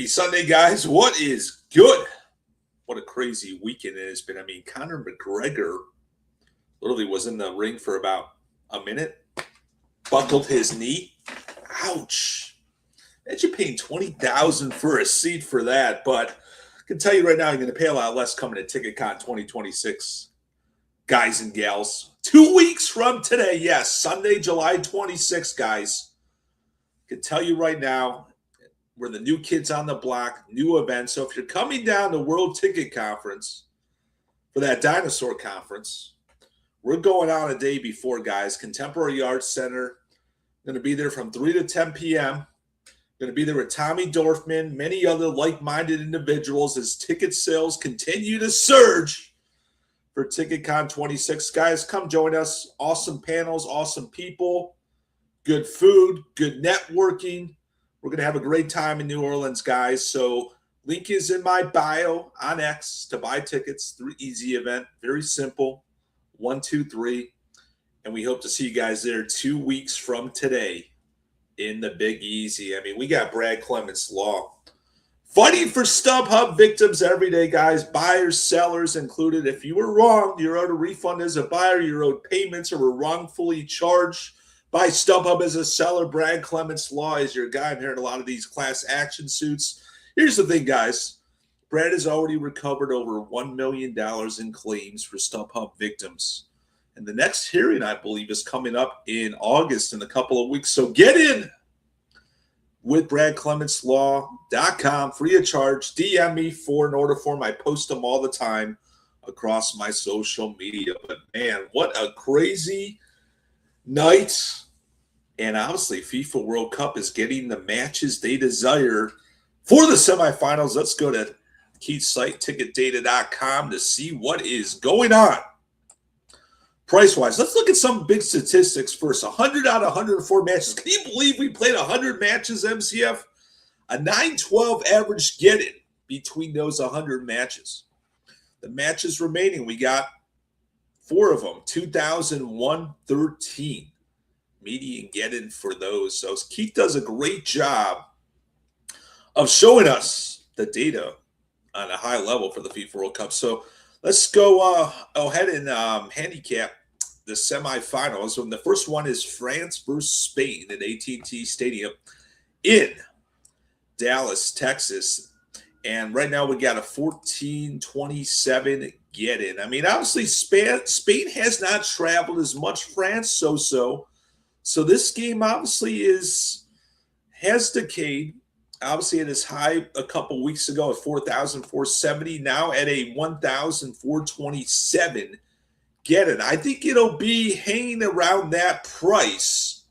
Happy Sunday, guys. What is good? What a crazy weekend it has been. I mean, Conor McGregor literally was in the ring for about a minute, buckled his knee. Ouch. Imagine paying $20,000 for a seat for that. But I can tell you right now, you're going to pay a lot less coming to TicketCon 2026. Guys and gals, 2 weeks from today. Yes, Sunday, July 26th, guys. I can tell you right now, we're the new kids on the block, new event. So if you're coming down to World Ticket Conference for that dinosaur conference, we're going on a day before, guys. Contemporary Arts Center. Going to be there from 3 to 10 p.m. Going to be there with Tommy Dorfman, many other like-minded individuals as ticket sales continue to surge for TicketCon 26. Guys, come join us. Awesome panels, awesome people, good food, good networking. We're going to have a great time in New Orleans, guys. So link is in my bio on X to buy tickets through Easy Event. Very simple. 1, 2, 3. And we hope to see you guys there 2 weeks from today in the Big Easy. I mean, we got Brad Clements Law fighting for StubHub victims every day, guys. Buyers, sellers included. If you were wrong, you're owed a refund as a buyer, you're owed payments, or were wrongfully charged by StubHub as a seller. Brad Clements Law is your guy. I'm hearing a lot of these class action suits. Here's the thing, guys. Brad has already recovered over $1 million in claims for StubHub victims. And the next hearing, I believe, is coming up in August in a couple of weeks. So get in with BradClementsLaw.com, free of charge. DM me for an order form. I post them all the time across my social media. But, man, what a crazy night. And obviously, FIFA World Cup is getting the matches they desire for the semifinals. Let's go to Keith's site, ticketdata.com, to see what is going on. Price-wise, let's look at some big statistics first. 100 out of 104 matches. Can you believe we played 100 matches, MCF? A 9-12 average get-in between those 100 matches. The matches remaining, we got 4 of them, 2,113 median get-in for those. So Keith does a great job of showing us the data on a high level for the FIFA World Cup. So let's go ahead and handicap the semifinals. And the first one is France versus Spain at AT&T Stadium in Dallas, Texas. And right now we got a 14-27 get-in. I mean, obviously Spain has not traveled as much. France so-so. So this game obviously has decayed. Obviously, it is high a couple weeks ago at 4,470. Now at a 1,427 get-in. I think it'll be hanging around that price.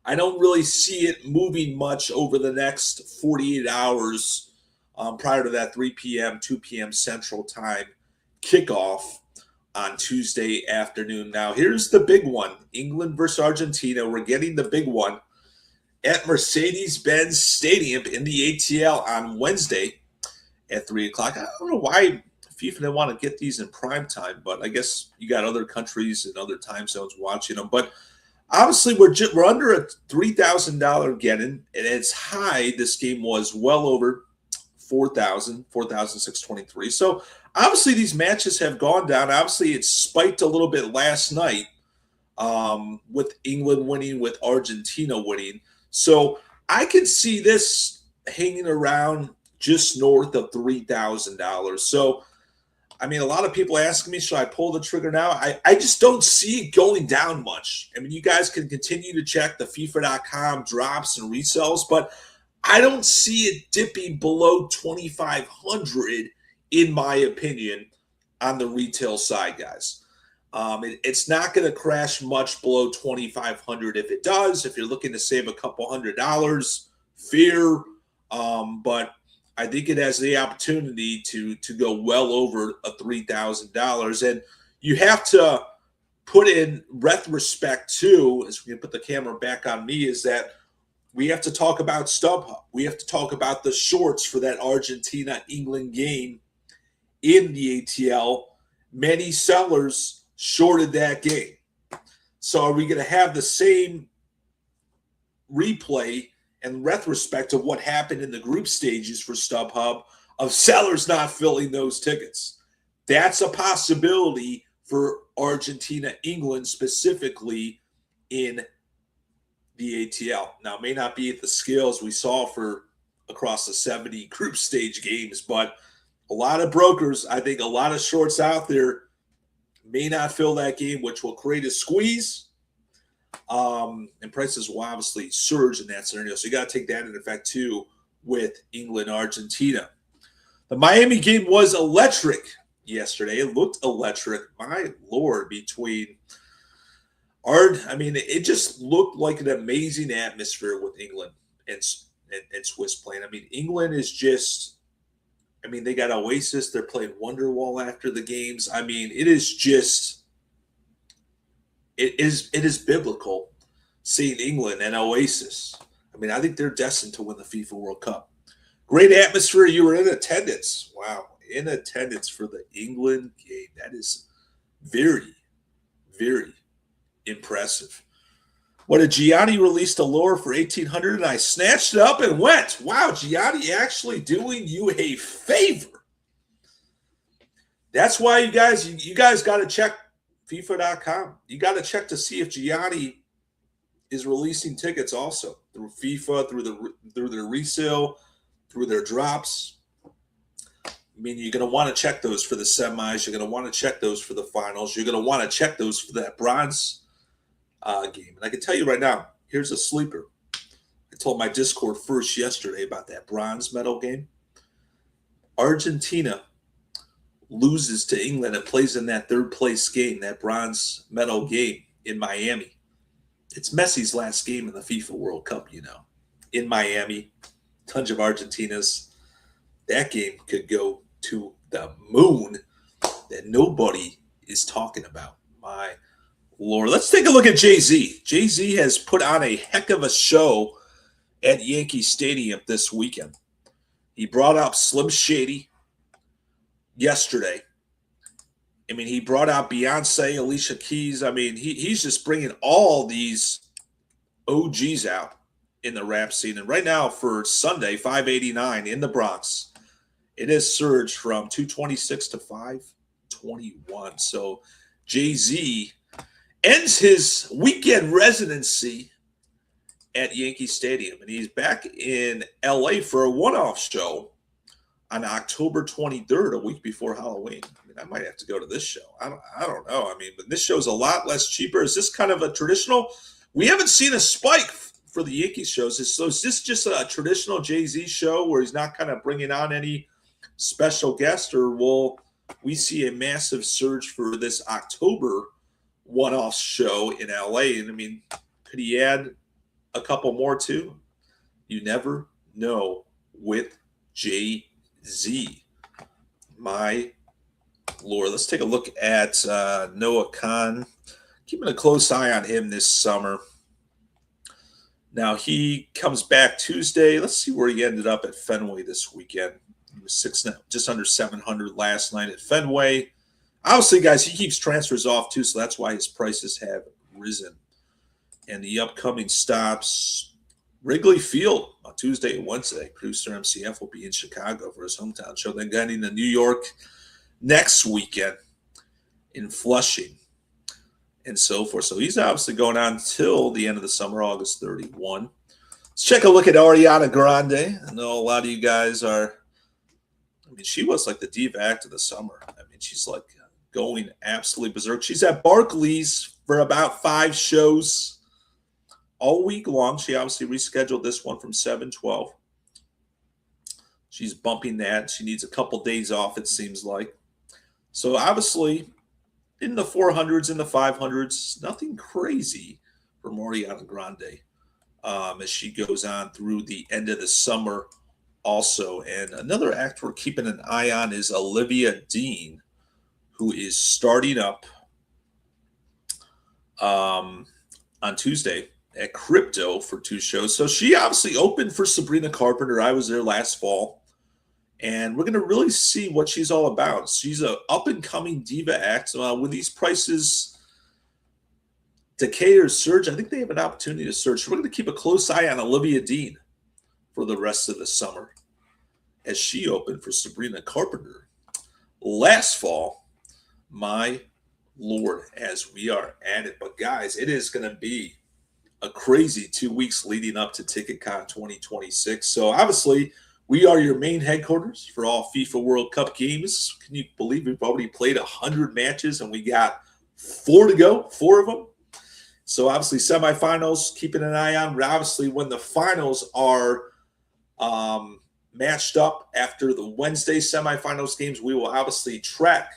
I don't really see it moving much over the next 48 hours prior to that 3 p.m., 2 p.m. Central Time kickoff on Tuesday afternoon. Now, here's the big one. England versus Argentina. We're getting the big one at Mercedes-Benz Stadium in the ATL on Wednesday at 3 o'clock. I don't know why FIFA didn't want to get these in prime time, but I guess you got other countries and other time zones watching them. But obviously, we're under a $3,000 get-in, and it's high. This game was well over 4,623. So obviously, these matches have gone down. Obviously, it spiked a little bit last night with England winning, with Argentina winning. So I can see this hanging around just north of $3,000. So, I mean, a lot of people asking me, should I pull the trigger now? I just don't see it going down much. I mean, you guys can continue to check the FIFA.com drops and resells, but I don't see it dipping below 2,500 in my opinion on the retail side, guys. It's not going to crash much below 2,500. If it does, if you're looking to save a couple $100, fear. But I think it has the opportunity to go well over a $3,000. And you have to put in retrospect too, as we can put the camera back on me, is that we have to talk about StubHub. We have to talk about the shorts for that Argentina-England game in the ATL. Many sellers shorted that game. So are we going to have the same replay in retrospect of what happened in the group stages for StubHub of sellers not filling those tickets. That's a possibility for Argentina, England specifically in the ATL. Now, it may not be at the scales we saw for across the 70 group stage games, but a lot of brokers, I think a lot of shorts out there may not fill that game, which will create a squeeze. And prices will obviously surge in that scenario. So you got to take that into effect too with England, Argentina. The Miami game was electric yesterday. It looked electric. My Lord, between it just looked like an amazing atmosphere with England and Swiss playing. I mean, England is just, they got Oasis. They're playing Wonderwall after the games. I mean, it is just, it is biblical seeing England and Oasis. I think they're destined to win the FIFA World Cup. Great atmosphere. You were in attendance. Wow. In attendance for the England game. That is very, very impressive. What did Gianni released a lure for 1,800 and I snatched it up and went. Wow, Gianni actually doing you a favor. That's why you guys got to check FIFA.com. You got to check to see if Gianni is releasing tickets also through FIFA, through their resale, through their drops. You're going to want to check those for the semis. You're going to want to check those for the finals. You're going to want to check those for that bronze game. And I can tell you right now, here's a sleeper. I told my Discord first yesterday about that bronze medal game. Argentina loses to England and plays in that third place game, that bronze medal game in Miami. It's Messi's last game in the FIFA World Cup, in Miami. Tons of Argentinas. That game could go to the moon that nobody is talking about. My Lord. Let's take a look at Jay-Z. Jay-Z has put on a heck of a show at Yankee Stadium this weekend. He brought out Slim Shady yesterday. He brought out Beyonce, Alicia Keys. He's just bringing all these OGs out in the rap scene. And right now for Sunday, 589 in the Bronx, it has surged from 226 to 521. So Jay-Z ends his weekend residency at Yankee Stadium, and he's back in LA for a one-off show on October 23rd, a week before Halloween. I might have to go to this show. I don't know. But this show's a lot less cheaper. Is this kind of a traditional? We haven't seen a spike for the Yankees shows. So is this just a traditional Jay-Z show where he's not kind of bringing on any special guest, or will we see a massive surge for this October one-off show in LA? And could he add a couple more too? You never know with Jay-Z. My Lord. Let's take a look at Noah Khan. Keeping a close eye on him this summer. Now he comes back Tuesday. Let's see where he ended up at Fenway this weekend. He was just under 700 last night at Fenway. Obviously, guys, he keeps transfers off too, so that's why his prices have risen. And the upcoming stops, Wrigley Field on Tuesday and Wednesday. Producer MCF will be in Chicago for his hometown show. Then getting to New York next weekend in Flushing and so forth. So he's obviously going on till the end of the summer, August 31. Let's check a look at Ariana Grande. I know a lot of you guys are, she was like the diva act of the summer. She's like going absolutely berserk. She's at Barclays for about 5 shows all week long. She obviously rescheduled this one from 7/12. She's bumping that. She needs a couple days off, it seems like. So obviously in the 400s and the 500s, nothing crazy for Ariana Grande as she goes on through the end of the summer also. And another act we're keeping an eye on is Olivia Dean, who is starting up on Tuesday at Crypto for 2 shows. So she obviously opened for Sabrina Carpenter. I was there last fall. And we're going to really see what she's all about. She's an up-and-coming diva act. With these prices decay or surge, I think they have an opportunity to surge. So we're going to keep a close eye on Olivia Dean for the rest of the summer as she opened for Sabrina Carpenter last fall. My Lord, as we are at it. But guys, it is going to be a crazy 2 weeks leading up to TicketCon 2026. So obviously, we are your main headquarters for all FIFA World Cup games. Can you believe we've already played 100 matches and we got 4 to go, 4 of them? So obviously, semifinals, keeping an eye on. Obviously, when the finals are matched up after the Wednesday semifinals games, we will obviously track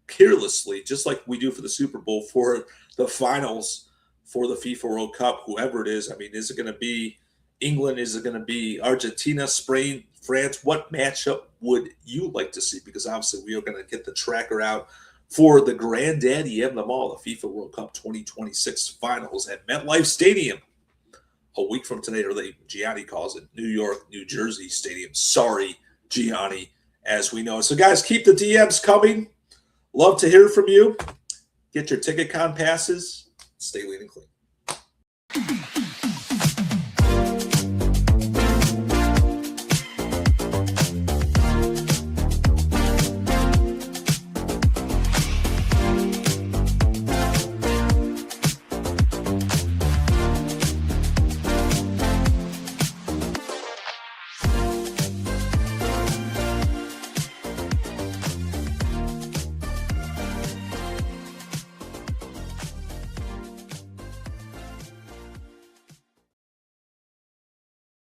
carelessly, just like we do for the Super Bowl, for the finals for the FIFA World Cup, whoever it is. I mean, is it going to be England? Is it going to be Argentina, Spain, France? What matchup would you like to see? Because obviously we are going to get the tracker out for the granddaddy of them all, the FIFA World Cup 2026 finals at MetLife Stadium a week from today, or Gianni calls it New York, New Jersey Stadium. Sorry, Gianni, as we know. So guys, keep the DMs coming. Love to hear from you. Get your TicketCon passes. Stay lean and clean.